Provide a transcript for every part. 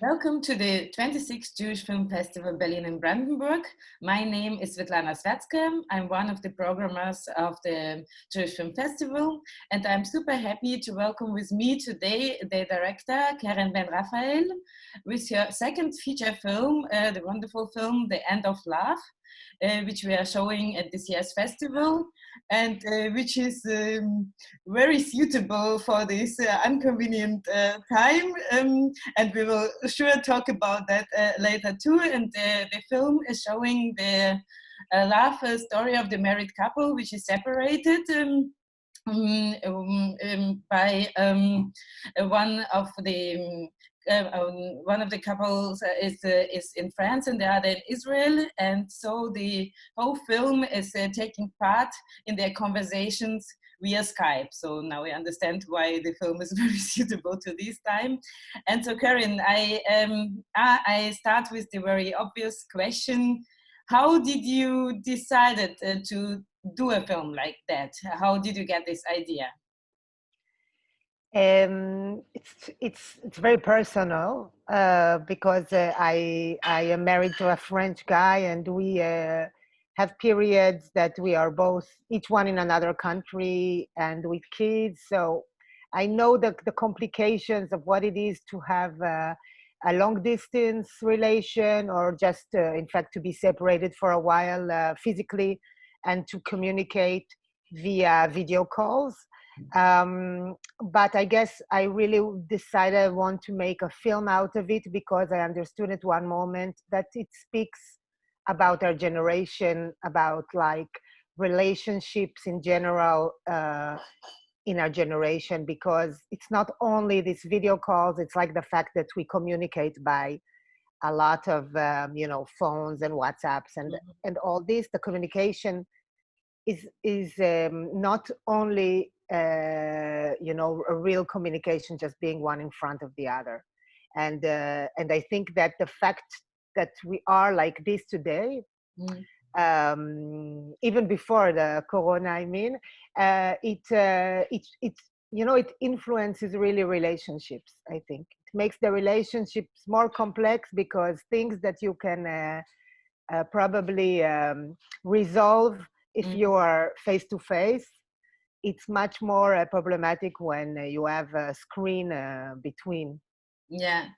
Welcome to the 26th Jewish Film Festival Berlin in Brandenburg. My name is Svetlana Svyatskaya. I'm one of the programmers of the Jewish Film Festival, and I'm super happy to welcome with me today the director Keren Ben Rafael with her second feature film, the wonderful film The End of Love, which we are showing at this year's festival, and which is very suitable for this inconvenient time. And we will sure talk about that later too. And the film is showing the love story of the married couple, which is separated by one of the couples is in France and the other in Israel, and so the whole film is taking part in their conversations via Skype. So now we understand why the film is very suitable to this time. And so, Karen, I start with the very obvious question: how did you decide to do a film like that? How did you get this idea? It's very personal because I am married to a French guy, and we have periods that we are both, each one in another country and with kids. So I know the complications of what it is to have a long distance relation, or just in fact to be separated for a while physically, and to communicate via video calls. But I guess I really decided I want to make a film out of it because I understood at one moment that it speaks about our generation, about like relationships in general in our generation, because it's not only these video calls, it's like the fact that we communicate by a lot of phones and WhatsApps and all this. The communication is not only a real communication, just being one in front of the other, and I think that the fact that we are like this today, even before the corona, I mean, it influences really relationships. I think it makes the relationships more complex, because things that you can probably resolve if you are face to face, it's much more problematic when you have a screen between. Yeah,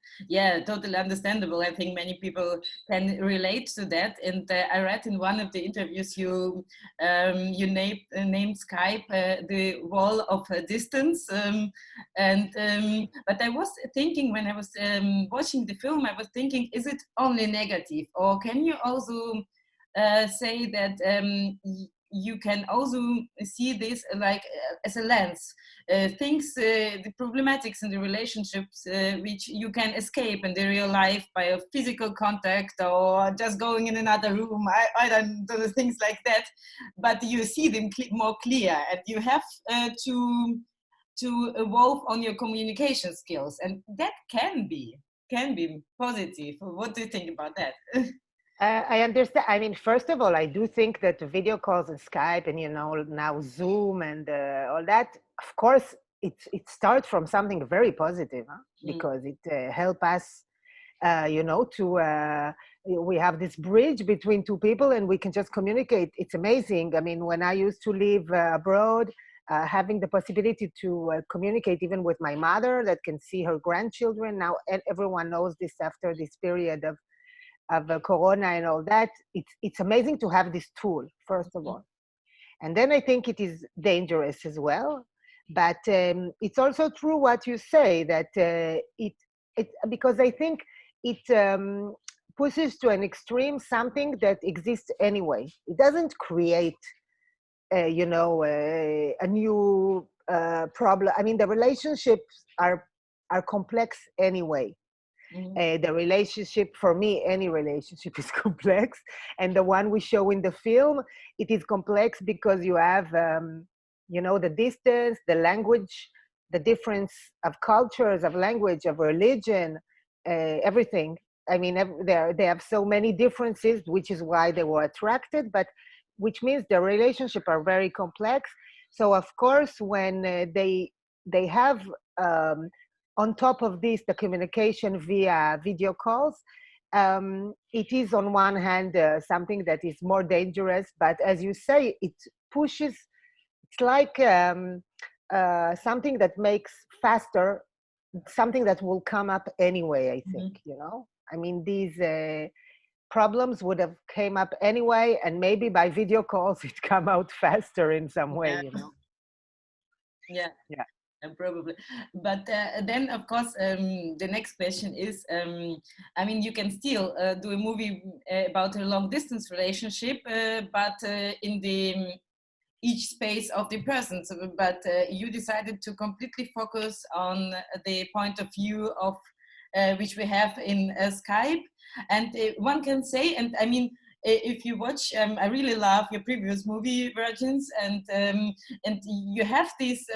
totally understandable. I think many people can relate to that. And I read in one of the interviews you named Skype the wall of distance. But I was thinking, when I was watching the film, I was thinking, is it only negative, or can you also say that you can also see this like as a lens, the problematics in the relationships which you can escape in the real life by a physical contact or just going in another room. I don't do things like that, but you see them more clear, and you have to evolve on your communication skills, and that can be positive. What do you think about that? I understand. I mean, first of all, I do think that video calls and Skype and now Zoom and all that, of course, it starts from something very positive, huh? Because it helps us, we have this bridge between two people and we can just communicate. It's amazing. I mean, when I used to live abroad, having the possibility to communicate even with my mother that can see her grandchildren now, and everyone knows this after this period of corona and all that, it's amazing to have this tool, first of all. And then I think it is dangerous as well, but it's also true what you say, that it because I think it pushes to an extreme something that exists anyway. It doesn't create a new problem. I mean, the relationships are complex anyway. The relationship, for me, any relationship is complex, and the one we show in the film, it is complex because you have the distance, the language, the difference of cultures, of language, of religion, everything. I mean, they have so many differences, which is why they were attracted, but which means the relationship are very complex. So of course, when they have on top of this, the communication via video calls, it is on one hand something that is more dangerous, but as you say, it pushes, it's like something that makes faster, something that will come up anyway, I think, you know? I mean, these problems would have came up anyway, and maybe by video calls it come out faster in some way, you know? Yeah. Yeah. Probably, but then of course the next question is, I mean, you can still do a movie about a long distance relationship, but in the each space of the person. So, but you decided to completely focus on the point of view of which we have in Skype, and one can say, and I mean, if you watch, I really love your previous movie versions, and you have this.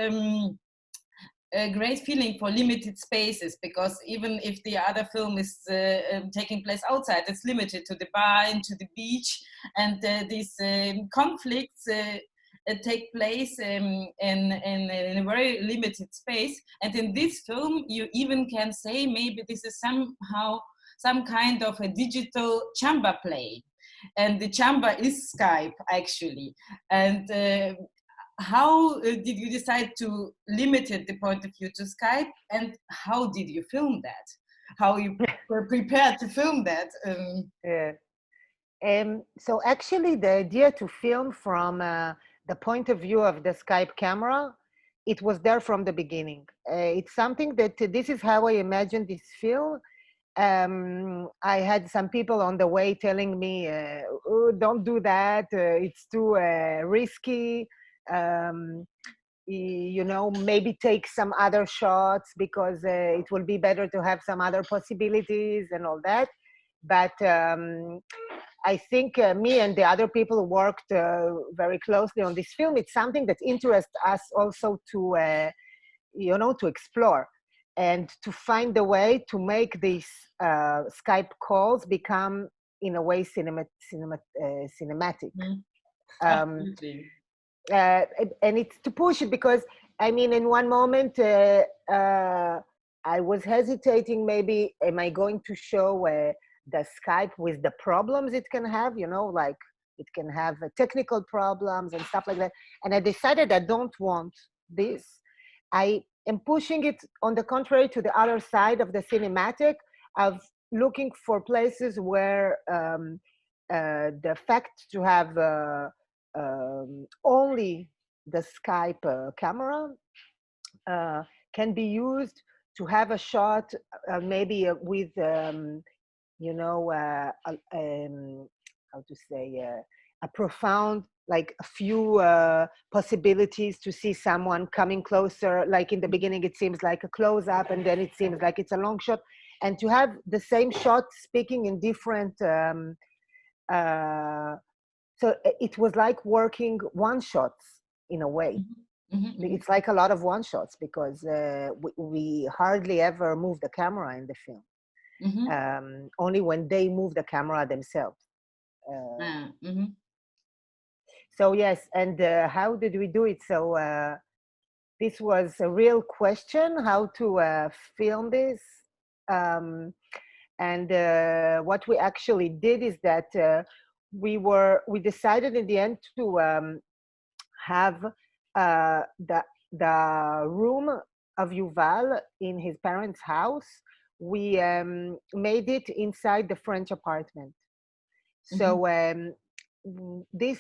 A great feeling for limited spaces, because even if the other film is taking place outside, it's limited to the bar and to the beach, and these conflicts take place in a very limited space. And in this film, you even can say maybe this is somehow some kind of a digital chamber play, and the chamber is Skype actually. And how did you decide to limit it, the point of view to Skype, and how did you film that? How you were prepared to film that? Yeah. So actually the idea to film from the point of view of the Skype camera, it was there from the beginning. It's something that this is how I imagined this film. I had some people on the way telling me, oh, don't do that, it's too risky. You know, maybe take some other shots because it will be better to have some other possibilities and all that. But I think me and the other people who worked very closely on this film, it's something that interests us also to, you know, to explore and to find a way to make these Skype calls become, in a way, cinematic. And it's to push it because, I mean, in one moment, I was hesitating, maybe, am I going to show the Skype with the problems it can have, you know, like it can have technical problems and stuff like that. And I decided I don't want this. I am pushing it, on the contrary, to the other side of the cinematic, of looking for places where the fact to have only the Skype camera can be used to have a shot, maybe with, you know, how to say, a profound, like a few possibilities to see someone coming closer. Like in the beginning, it seems like a close up, and then it seems like it's a long shot. And to have the same shot speaking in different, so it was like working one shots in a way. It's like a lot of one shots because we hardly ever move the camera in the film. Only when they move the camera themselves. So yes, and how did we do it? So this was a real question, how to film this. And what we actually did is that we decided in the end to have the room of Yuval in his parents' house. We made it inside the French apartment. So this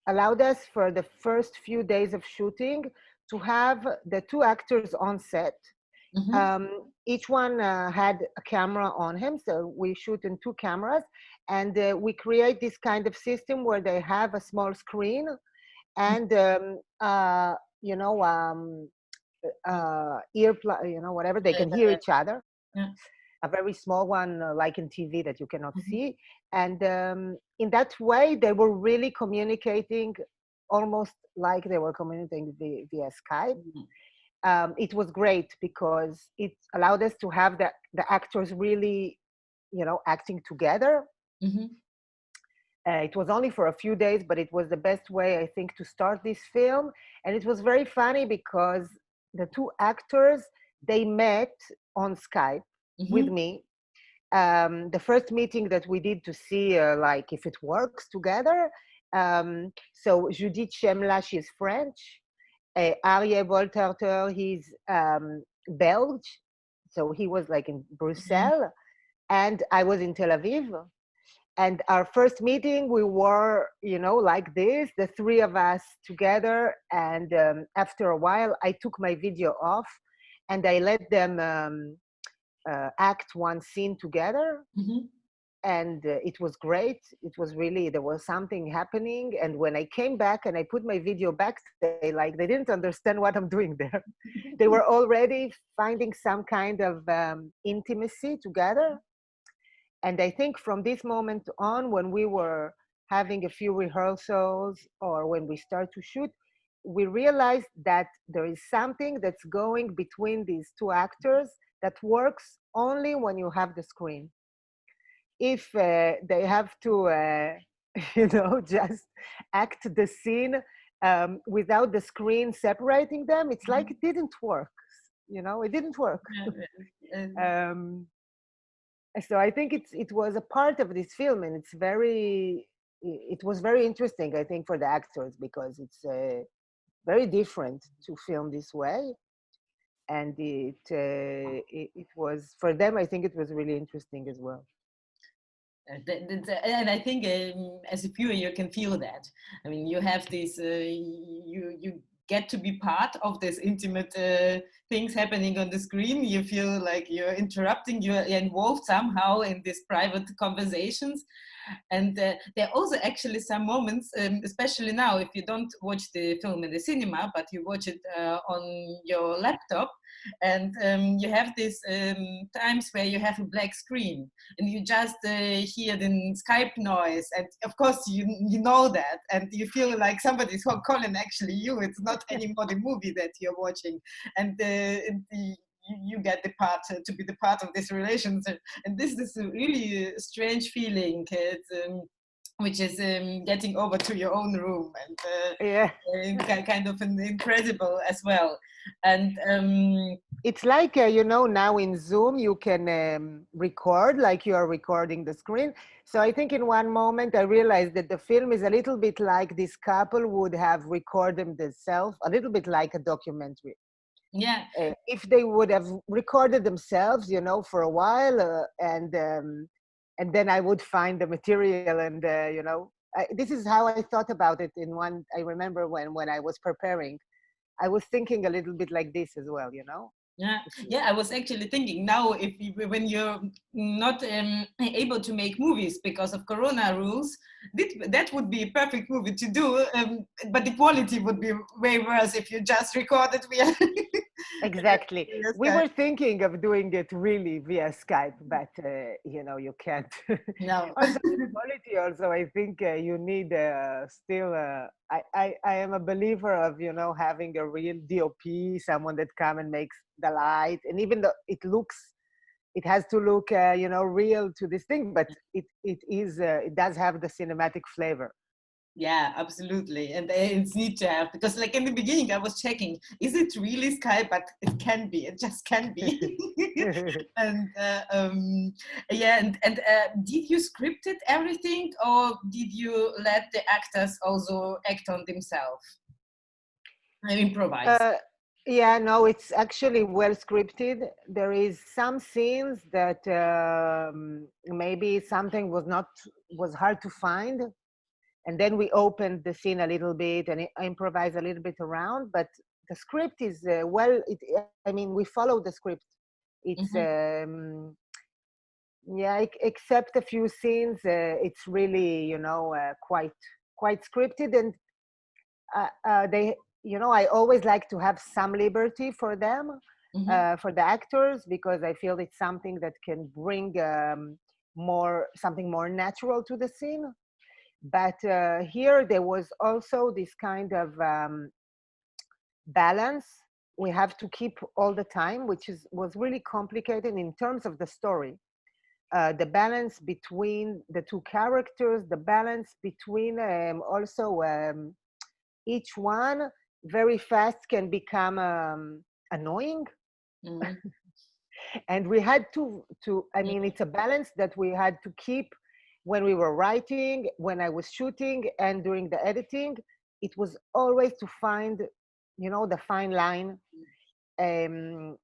allowed us, for the first few days of shooting, to have the two actors on set. Each one had a camera on him, so we shoot in two cameras, and we create this kind of system where they have a small screen and you know, you know, whatever, they can hear each other. A very small one, like in TV, that you cannot see. And in that way, they were really communicating almost like they were communicating via Skype. It was great because it allowed us to have the actors really, you know, acting together. It was only for a few days, but it was the best way, I think, to start this film. And it was very funny because the two actors, they met on Skype with Mm-hmm. me. The first meeting that we did to see like if it works together. So Judith Chemla, she's French. Arie Bolterter, he's Belge. So he was like in Brussels, and I was in Tel Aviv. And our first meeting, we were, like this, the three of us together. And after a while, I took my video off and I let them act one scene together. Mm-hmm. And it was great. It was really, there was something happening. And when I came back and I put my video back, they didn't understand what I'm doing there. They were already finding some kind of intimacy together. And I think from this moment on, when we were having a few rehearsals or when we start to shoot, we realized that there is something that's going between these two actors that works only when you have the screen. If they have to, just act the scene without the screen separating them, it's like it didn't work. It didn't work. um, so I think it was a part of this film, and it was very interesting, I think, for the actors, because it's very different to film this way. And it was, for them, I think it was really interesting as well. And I think as a viewer you can feel that. I mean, you have this, you get to be part of this intimate things happening on the screen. You feel like you're interrupting, you're involved somehow in these private conversations. And there are also actually some moments, especially now, if you don't watch the film in the cinema, but you watch it on your laptop, and you have these times where you have a black screen and you just hear the Skype noise, and of course you know that, and you feel like somebody's calling actually you. It's not anymore the movie that you're watching, and you get the part to be the part of this relationship, and this is a really strange feeling. It's, which is getting over to your own room, and Yeah. kind of incredible as well. And It's like, now in Zoom, you can record like you are recording the screen. So I think in one moment I realized that the film is a little bit like this couple would have recorded themselves, a little bit like a documentary. yeah, If they would have recorded themselves, for a while, and then I would find the material, and this is how I thought about it. I remember when I was preparing, I was thinking a little bit like this as well. yeah. I was actually thinking now, if when you're not able to make movies because of Corona rules, that would be a perfect movie to do. But the quality would be way worse if you just record it via. Exactly. via We Skype. were thinking of doing it really via Skype, but you can't. No. Also, the quality. Also, I think you need still. I am a believer of having a real DOP, someone that come and makes the light, and even though it has to look real to this thing, but it does have the cinematic flavor. Yeah, absolutely. And it's neat to have, because like in the beginning I was checking, is it really Skype? But it can be, it just can be. And yeah, and did you script it everything, or did you let the actors also act on themselves and improvise? Uh, yeah, no, it's actually well scripted. There is some scenes that maybe something was hard to find, and then we opened the scene a little bit and improvise a little bit around. But the script is I mean, we follow the script. It's Mm-hmm. yeah, except a few scenes, it's really quite scripted, and they I always like to have some liberty for them, Mm-hmm. for the actors, because I feel it's something that can bring something more natural to the scene. But here there was also this kind of balance we have to keep all the time, which was really complicated in terms of the story. The balance between the two characters, the balance between also each one very fast can become annoying. Mhm. And we had to I mean, it's a balance that we had to keep when we were writing, when I was shooting, and during the editing. It was always to find, the fine line, um,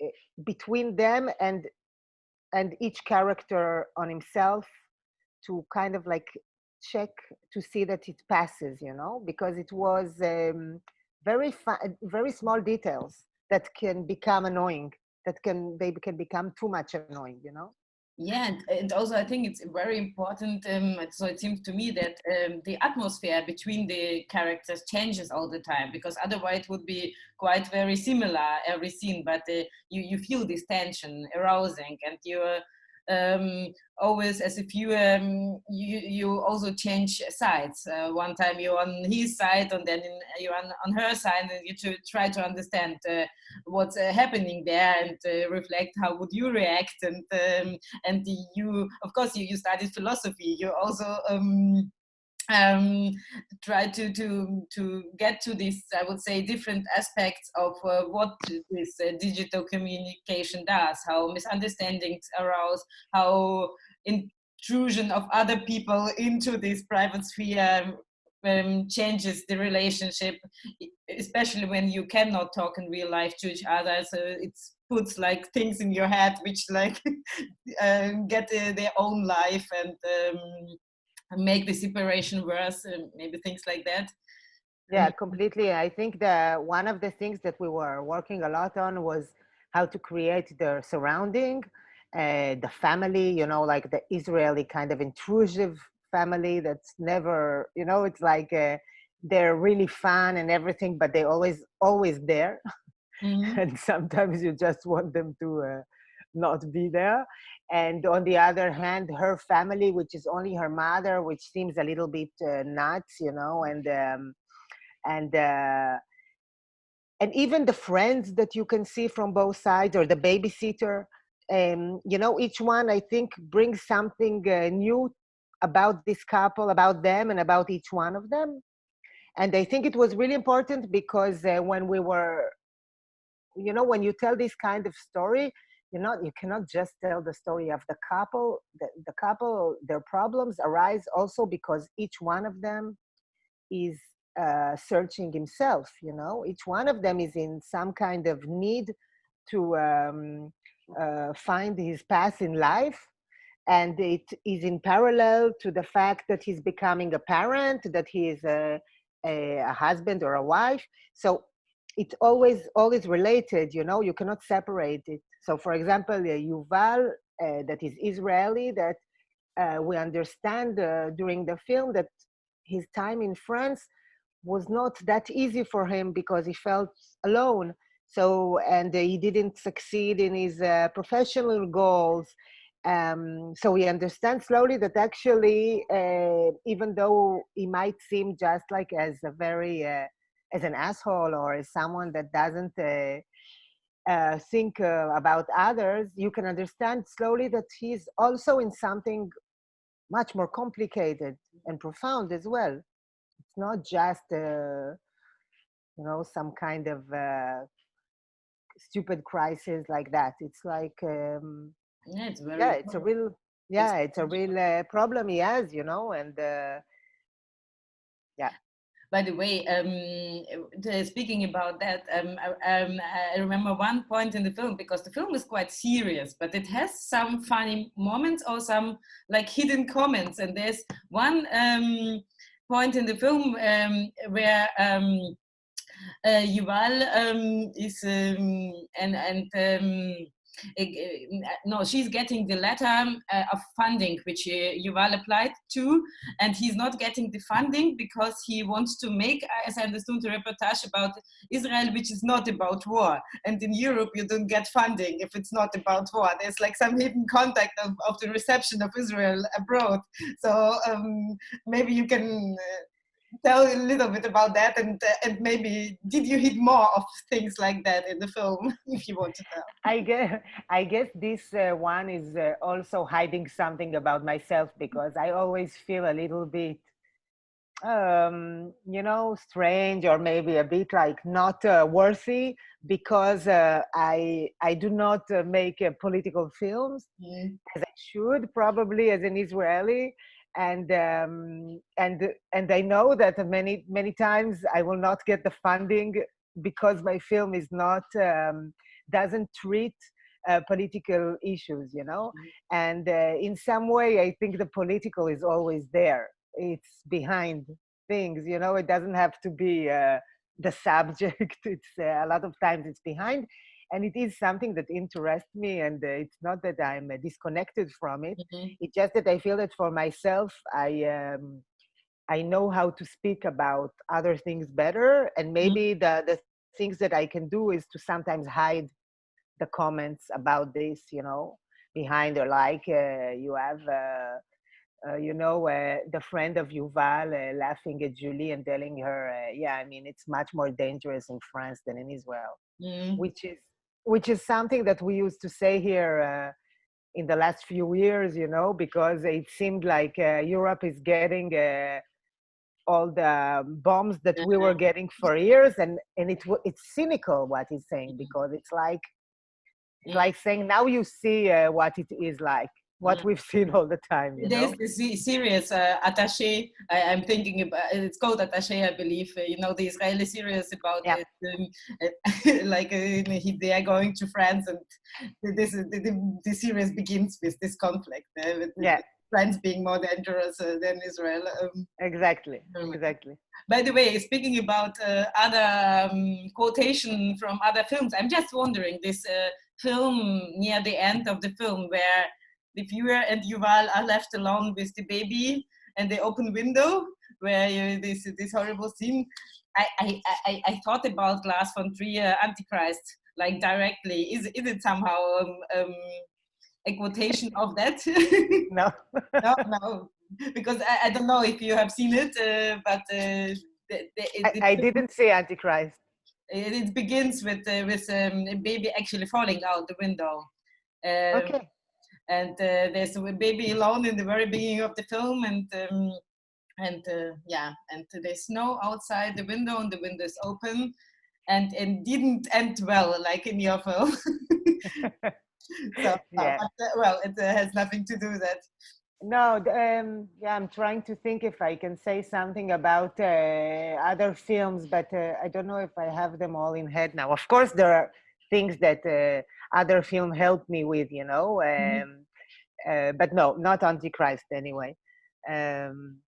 eh, between them and each character on himself, to kind of like check to see that it passes, because it was very small details that can become annoying, they can become too much annoying. Yeah, and also I think it's very important. So it seems to me that the atmosphere between the characters changes all the time, because otherwise it would be quite very similar every scene. But you feel this tension arousing, and you're always as if you also change sides. One time you're on his side, and then you're on her side, and you try to understand what's happening there, and reflect how would you react. And you, of course, you studied philosophy. You also um, try to get to this, I would say, different aspects of what this digital communication does, how misunderstandings arouse, how intrusion of other people into this private sphere changes the relationship, especially when you cannot talk in real life to each other. So it puts like things in your head which like get their own life, and make the separation worse, maybe things like that. Yeah, completely. I think that one of the things that we were working a lot on was how to create the surrounding, the family, like the Israeli kind of intrusive family that's never, it's like they're really fun and everything, but they always there. Mm-hmm. And sometimes you just want them to not be there. And on the other hand, her family, which is only her mother, which seems a little bit nuts, and uh, and even the friends that you can see from both sides, or the babysitter, each one, I think, brings something new about this couple, about them, and about each one of them. And I think it was really important because when we were, when you tell this kind of story, you cannot just tell the story of the couple. The couple, their problems arise also because each one of them is searching himself. Each one of them is in some kind of need to find his path in life, and it is in parallel to the fact that he's becoming a parent, that he is a husband or a wife. So it's always related. You cannot separate it. So for example, Yuval, that is Israeli, that we understand during the film that his time in France was not that easy for him because he felt alone. So, and he didn't succeed in his professional goals. So we understand slowly that actually, even though he might seem just like as a very, as an asshole, or as someone that doesn't think about others, you can understand slowly that he's also in something much more complicated and profound as well. It's not just some kind of stupid crisis like that. It's like Yeah, it's yeah, very. it's a real, It's yeah, it's a real problem he has, and yeah. By the way, speaking about that, I remember one point in the film, because the film is quite serious, but it has some funny moments or some like hidden comments. And there's one point in the film where Yuval is no, she's getting the letter of funding which Yuval applied to, and he's not getting the funding because he wants to make, as I understood, a reportage about Israel, which is not about war. And in Europe, you don't get funding if it's not about war. There's like some hidden contact of the reception of Israel abroad. So maybe you can tell a little bit about that, and maybe did you hit more of things like that in the film, if you want to tell. I guess this one is also hiding something about myself, because I always feel a little bit strange, or maybe a bit like not worthy, because I do not make political films Mm, as I should, probably, as an Israeli. And I know that many times I will not get the funding because my film is not doesn't treat political issues, and in some way I think the political is always there. It's behind things, it doesn't have to be the subject. It's a lot of times it's behind, and it is something that interests me, and it's not that I'm disconnected from it. mhm, It's just that I feel that for myself I know how to speak about other things better, and mhm, maybe the things that I can do is to sometimes hide the comments about this, behind, or like you have the friend of Yuval laughing at Julie and telling her, yeah, I mean, it's much more dangerous in France than in Israel, mm, which is which is something that we used to say here in the last few years, because it seemed like Europe is getting all the bombs that we were getting for years, and it's cynical what he's saying, because it's like saying, now you see what it is like, what mm. we've seen all the time, There's this series, Attaché. I'm thinking about it's called Attaché, I believe. The Israeli series about Yeah, it, like they are going to France, and the series begins with this conflict with yeah, France being more dangerous than Israel. exactly, Um, exactly. By the way, speaking about other quotation from other films, I'm just wondering this film near the end of the film where the viewer and Yuval are left alone with the baby and the open window, where this horrible scene. I thought about Lars von Trier Antichrist like directly. Is it somehow a quotation of that? No. No, no, because I don't know if you have seen it, but I didn't say Antichrist. it begins with a baby actually falling out the window, um, Okay. and there's a baby alone in the very beginning of the film, and yeah, and there's snow outside the window, and the window is open, and didn't end well like in your film. So, Yeah. but well, it has nothing to do with that. No, yeah, I'm trying to think if I can say something about other films, but I don't know if I have them all in head now. Of course, there are things that other film helped me with, Mhm. but no, not Antichrist anyway. Um,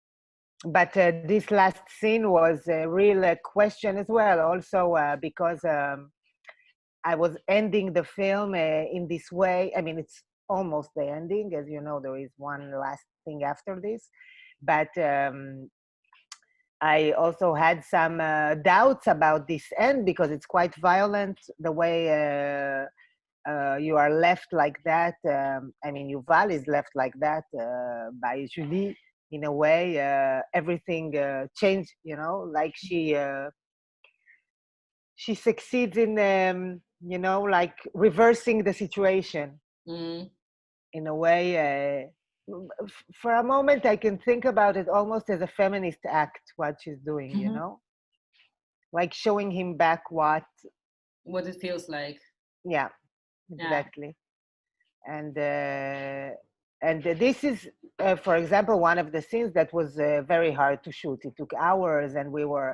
but this last scene was a real question as well, also because I was ending the film in this way. I mean, it's almost the ending. As you know, there is one last thing after this. But I also had some doubts about this end, because it's quite violent the way you are left like that. I mean, Yuval is left like that by Julie. In a way, everything changed, like she succeeds in like reversing the situation Mm. in a way. For a moment I can think about it almost as a feminist act, what she's doing, Mhm. like showing him back what. What it feels like. Yeah, Yeah. exactly. And this is for example, one of the scenes that was very hard to shoot. It took hours, and we were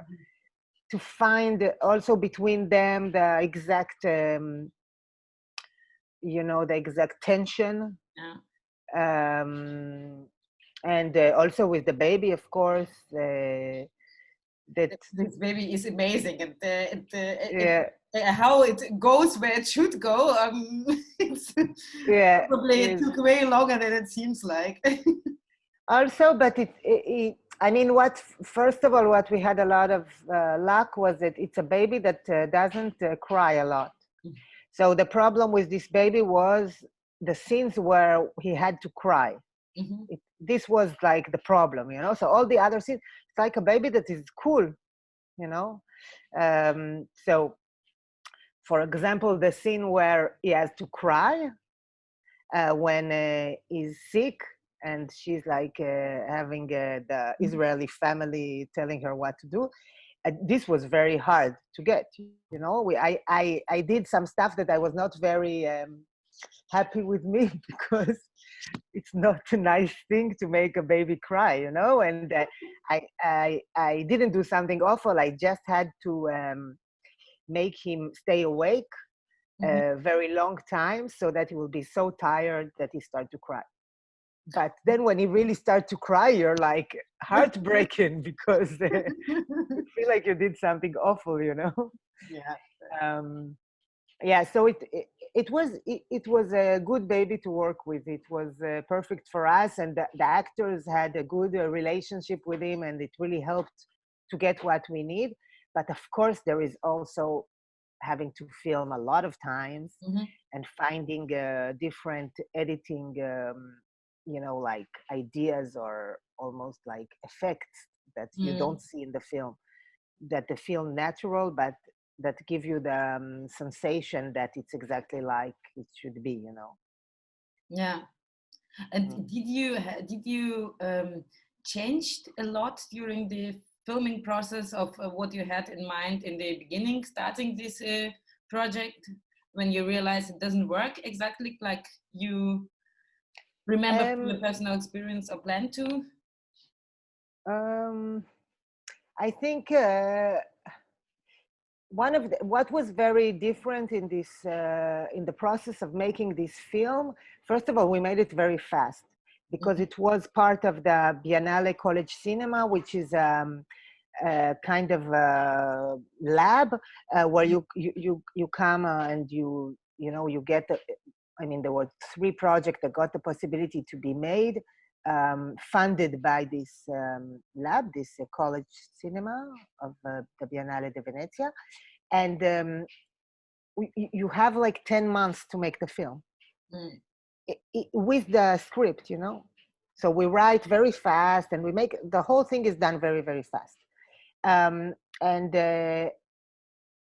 to find also between them the exact the exact tension, Yeah. um, and also with the baby, of course. That This baby is amazing, and Yeah, how it goes where it should go. It's yeah, probably it is took way longer than it seems like. also, but I mean, what first of all, what we had a lot of luck was that it's a baby that doesn't cry a lot. So the problem with this baby was the scenes where he had to cry. Mhm. This was like the problem, So all the other scenes, it's like a baby that is cool, you know. So, for example, the scene where he has to cry when he's sick, and she's like having the Israeli family telling her what to do. This was very hard to get. You know, I did some stuff that I was not very happy with me because it's not a nice thing to make a baby cry, you know. And I didn't do something awful. I just had to make him stay awake a very long time so that he will be so tired that he start to cry. But then when he really starts to cry, you're like heartbreaking because you feel like you did something awful, you know. Yeah. Yeah, so it was a good baby to work with. It was perfect for us, and the actors had a good relationship with him, and it really helped to get what we need. But of course, there is also having to film a lot of times and finding different editing, you know, like ideas or almost like effects that you don't see in the film, that they feel natural, but that give you the sensation that it's exactly like it should be, you know. Yeah. And did you changed a lot during the filming process of what you had in mind in the beginning, starting this project, when you realize it doesn't work exactly like you remember from your personal experience or plan to? I think what was very different in this in the process of making this film, first of all, we made it very fast because it was part of the Biennale College Cinema, which is kind of a lab where you come and you know you get I mean, there were 3 projects that got the possibility to be made, funded by this lab, this college cinema of the Biennale di Venezia. And you have like 10 months to make the film with the script, you know. So we write very fast and we make, the whole thing is done very, very fast. And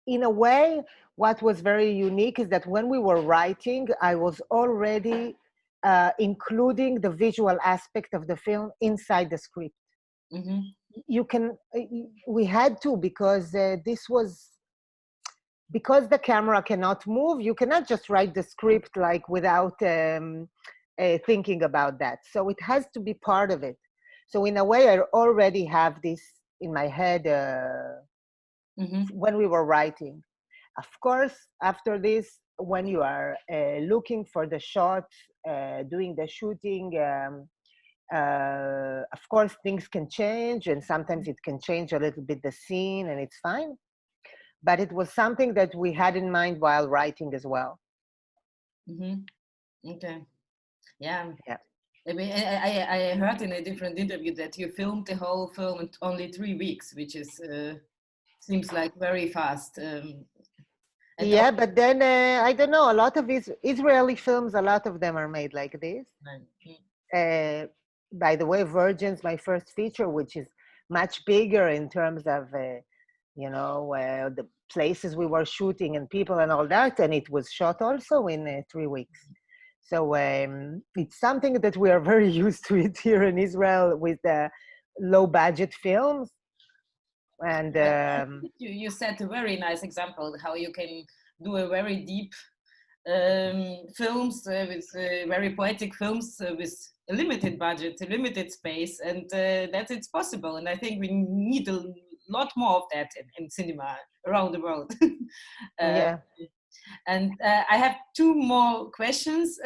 in a way, what was very unique is that when we were writing, I was already including the visual aspect of the film inside the script. You can, we had to, because this was, because the camera cannot move, you cannot just write the script like without thinking about that. So it has to be part of it. So in a way, I already have this in my head when we were writing. Of course, after this, when you are looking for the shots, doing the shooting, of course, things can change, and sometimes it can change a little bit the scene, and it's fine. But it was something that we had in mind while writing as well. Okay. Yeah. Yeah. I mean, I heard in a different interview that you filmed the whole film in only 3 weeks, which is seems like very fast. Yeah, but then I don't know. A lot of Israeli films, a lot of them are made like this. By the way, Virgin's my first feature, which is much bigger in terms of you know, the places we were shooting and people and all that, and it was shot also in 3 weeks. So it's something that we are very used to it here in Israel with the low budget films. And you set a very nice example how you can do a very deep films with very poetic films with a limited budget, a limited space, and that it's possible. And I think we need a lot more of that in cinema around the world. Yeah. And I have 2 more questions.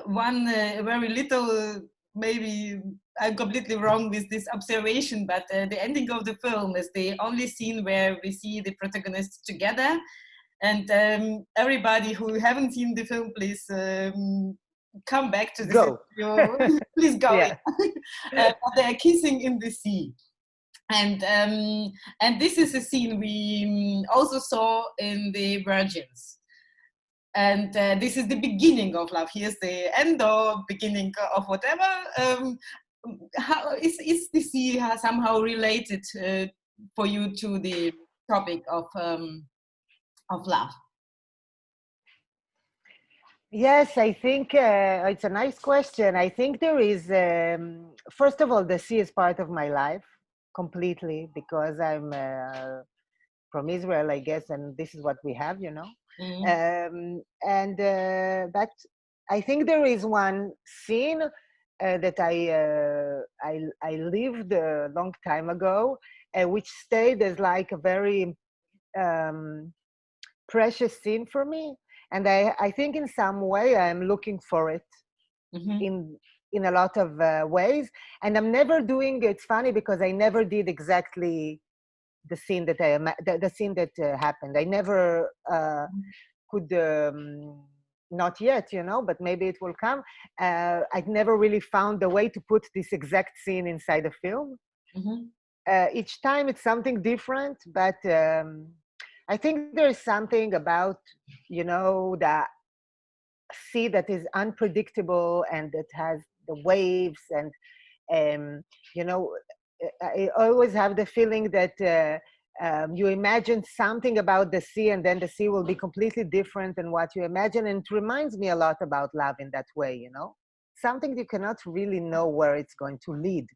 One very little, maybe I'm completely wrong with this observation, but the ending of the film is the only scene where we see the protagonists together. And everybody who haven't seen the film, please come back to this interview. Please go. Yeah. They're kissing in the sea. And this is a scene we also saw in the Virgins. And this is the beginning of love. Here's the end or beginning of whatever. How is the sea somehow related for you to the topic of love? Yes, I think it's a nice question. I think there is, first of all, the sea is part of my life completely because I'm from Israel, I guess, and this is what we have, you know. Mm, And But I think there is one scene that I lived a long time ago, which stayed as like a very um, precious scene for me, and I think in some way I'm looking for it mhm, in in a lot of ways, and I'm never doing. It's funny because I never did exactly the scene that the scene that happened. I never could. Not yet, you know, but maybe it will come. I'd never really found a way to put this exact scene inside a film. mhm, Each time it's something different, but I think there's something about, you know, the sea that is unpredictable and that has the waves and you know, I always have the feeling that you imagine something about the sea and then the sea will be completely different than what you imagine, and it reminds me a lot about love in that way, you know, something you cannot really know where it's going to lead.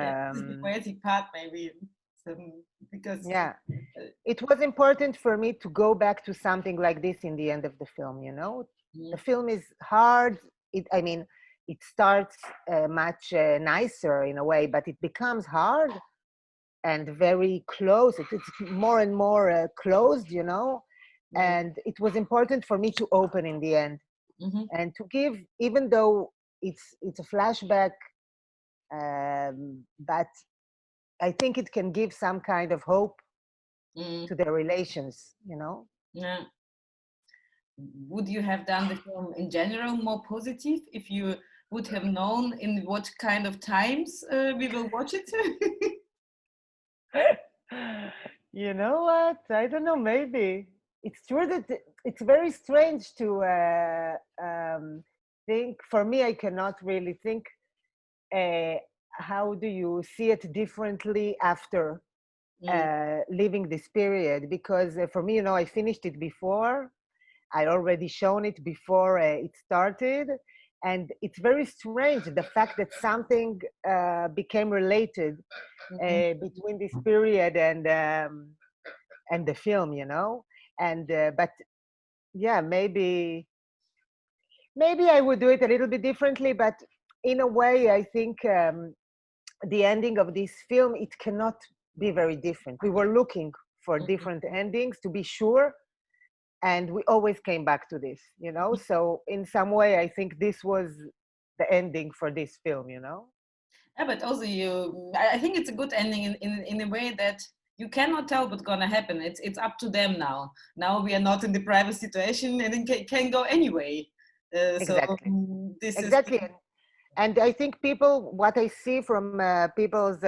yeah, this is the um, poetic part maybe. So, because yeah, it was important for me to go back to something like this in the end of the film, you know. The mm, film is hard. I mean, it starts much nicer in a way, but it becomes hard and very close. It's more and more closed, you know. mm, And it was important for me to open in the end mhm, and to give, even though it's a flashback, but I think it can give some kind of hope mm, to their relations, you know. yeah. Would you have done the film in general more positive if you would have known in what kind of times we will watch it? You know what? I don't know. Maybe it's true that it's very strange to think. For me, I cannot really think. Uh, how do you see it differently after Mm, living this period? Because for me, you know, I finished it before. I already shown it before it started, and it's very strange the fact that something became related mhm. between this period and the film, you know. And but yeah, maybe I would do it a little bit differently, but in a way, I think the ending of this film, it cannot be very different. We were looking for Mhm. different endings to be sure, and we always came back to this, you know. So in some way, I think this was the ending for this film, you know. Yeah, but also I think it's a good ending in a way that you cannot tell what's gonna happen. It's up to them now. Now we are not in the private situation and it can go anyway. So Exactly, this is exactly. And I think people, what I see from people's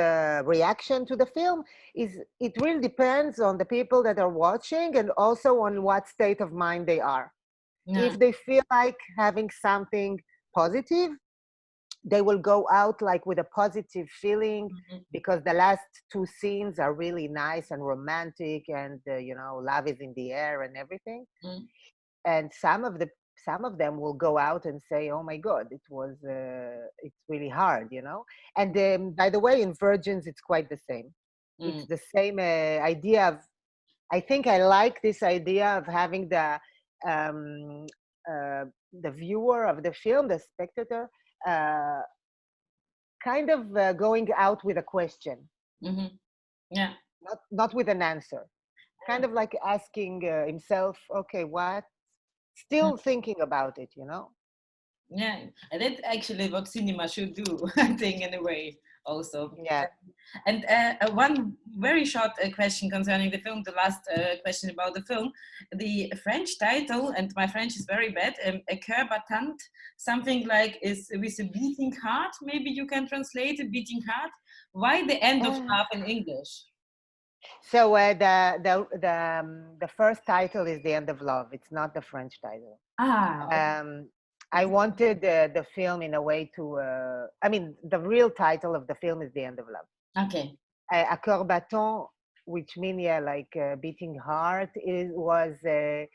reaction to the film is it really depends on the people that are watching and also on what state of mind they are. yeah. If they feel like having something positive, they will go out like with a positive feeling Mhm. because the last two scenes are really nice and romantic, and you know, love is in the air and everything. Mm, And some of them will go out and say, oh my god, it's really hard, you know. And by the way, in Virgins it's quite the same. It's mm, the same idea of, I think I like this idea of having um, the viewer of the film, the spectator, uh, kind of going out with a question, mhm. Yeah. not with an answer, kind of like asking himself, okay, what, Mm, still thinking about it, you know. yeah, and that's actually what cinema should do, I think, in a way, also. Yeah. And one very short question concerning the film, the last question about the film. The French title, and my French is very bad, a COEUR Battant, something like is with a beating heart, maybe you can translate it, beating heart. Why the end of Uh, love in English? so the first title is The End of Love. It's not the French title. Ah, Um, I okay. wanted the film in a way to. I mean, the real title of the film is The End of Love. Okay. A cœur battant, which means, yeah, like beating heart, was a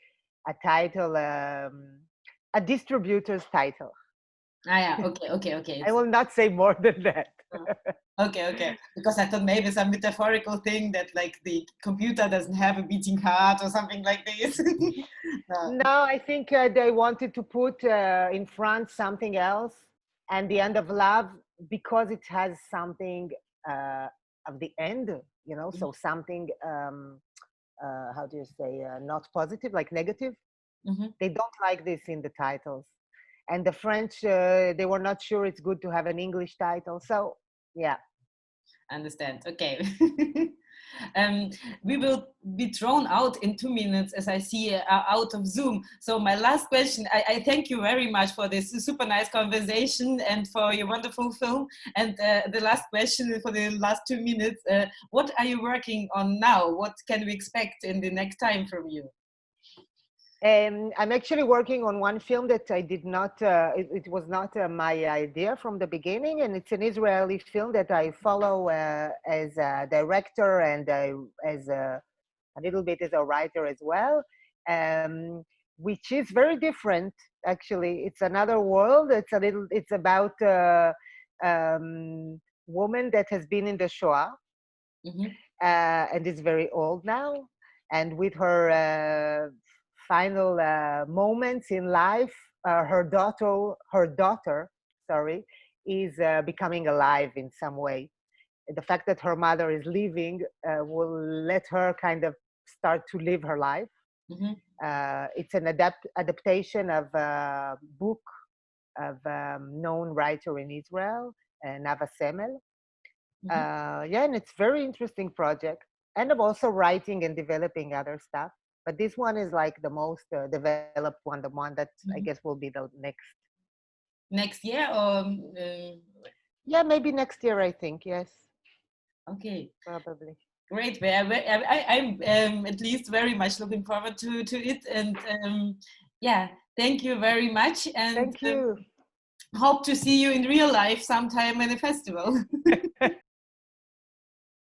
title. a distributor's title. Ah, yeah. Okay. I will not say more than that. Okay. Because I thought maybe some metaphorical thing that like the computer doesn't have a beating heart or something like this. No, I think they wanted to put in front something else, and the end of love, because it has something of the end, you know, so something, how do you say, not positive, like negative. They don't like this in the titles. And the French, they were not sure it's good to have an English title. So, yeah. Understand. Okay. We will be thrown out in 2 minutes as I see out of Zoom. So my last question, I thank you very much for this super nice conversation and for your wonderful film. And the last question for the last 2 minutes, what are you working on now? What can we expect in the next time from you? I'm actually working on one film that I did not, it was not my idea from the beginning, and it's an Israeli film that I follow as a director and as a little bit as a writer as well, which is very different, actually. It's another world. It's about a woman that has been in the Shoah and is very old now, and with her final moments in life, her daughter, sorry, is becoming alive in some way. The fact that her mother is leaving will let her kind of start to live her life. It's an adaptation of a book of a known writer in Israel, Nava Semel. Yeah, and it's a very interesting project. And I'm also writing and developing other stuff. But this one is like the most developed one, the one that I guess will be the next year, or yeah, maybe next year, I think. Yes. Okay. Probably. Great. I'm at least very much looking forward to it. And yeah, thank you very much. And thank you. Hope to see you in real life sometime in a festival.